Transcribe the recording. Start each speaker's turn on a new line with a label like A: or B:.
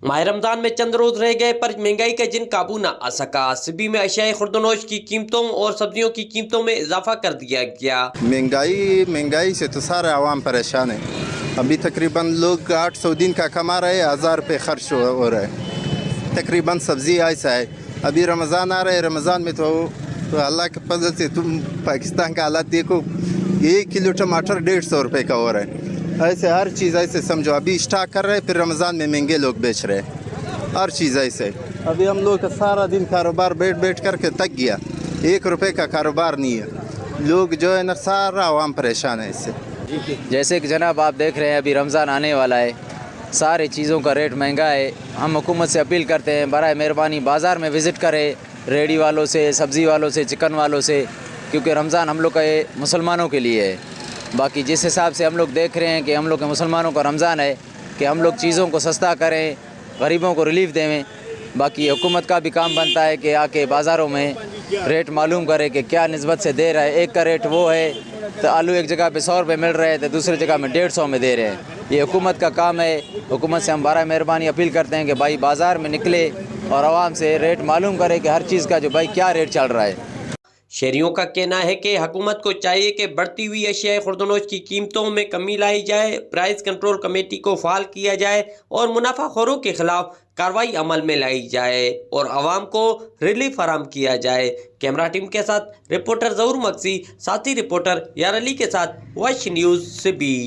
A: माह रमजान में चंद रोज रह गए पर महंगाई का जिन काबू न आ सका। सिबी में अशियाए खुर्दनोश की कीमतों और सब्जियों की कीमतों में इजाफा कर दिया गया।
B: महंगाई से तो सारा आवाम परेशान है। अभी तकरीबन लोग 800 दिन का कमा रहे हैं, 1000 रुपये खर्च हो रहा है। तकरीबन सब्जी ऐसा है, अभी रमज़ान आ रहा है, रमज़ान में तो अल्लाह के फजल से तुम पाकिस्तान का हालात देखो, 1 किलो टमाटर 150 रुपये का हो रहा है। ऐसे हर चीज़ ऐसे समझो, अभी स्टॉक कर रहे हैं, फिर रमज़ान में महंगे लोग बेच रहे हैं, हर चीज़ ऐसे। अभी हम लोग का सारा दिन कारोबार बैठ करके थक गया, 1 रुपये का कारोबार नहीं है। लोग जो है ना, सारा आवाम परेशान है इससे।
C: जैसे कि जनाब आप देख रहे हैं अभी रमज़ान आने वाला है, सारे चीज़ों का रेट महंगा है। हम हुकूमत से अपील करते हैं बराए मेहरबानी बाज़ार में विज़िट करें, रेडी वालों से, सब्ज़ी वालों से, चिकन वालों से, क्योंकि रमज़ान हम लोग का ये मुसलमानों के लिए है। बाकी जिस हिसाब से हम लोग देख रहे हैं कि हम लोग के मुसलमानों का रमज़ान है कि हम लोग चीज़ों को सस्ता करें, गरीबों को रिलीफ देवें। बाकी हुकूमत का भी काम बनता है कि आके बाज़ारों में रेट मालूम करे कि क्या निस्बत से दे रहा है। एक का रेट वो है तो आलू एक जगह पे 100 रुपये मिल रहे हैं तो दूसरी जगह में 150 में दे रहे हैं। ये हुकूमत का काम है। हुकूमत से हम बराए मेहरबानी अपील करते हैं कि भाई बाज़ार में निकले और आवाम से रेट मालूम करे कि हर चीज़ का जो भाई क्या रेट चल रहा है।
A: शहरियों का कहना है कि हुकूमत को चाहिए कि बढ़ती हुई अशियाए खुर्दनोश की कीमतों में कमी लाई जाए, प्राइस कंट्रोल कमेटी को फाल किया जाए और मुनाफाखोरों के खिलाफ कार्रवाई अमल में लाई जाए और आवाम को रिलीफ फराहम किया जाए। कैमरा टीम के साथ रिपोर्टर ज़हूर मक्सी, साथी रिपोर्टर यार अली के साथ वॉइस न्यूज़ सिबी।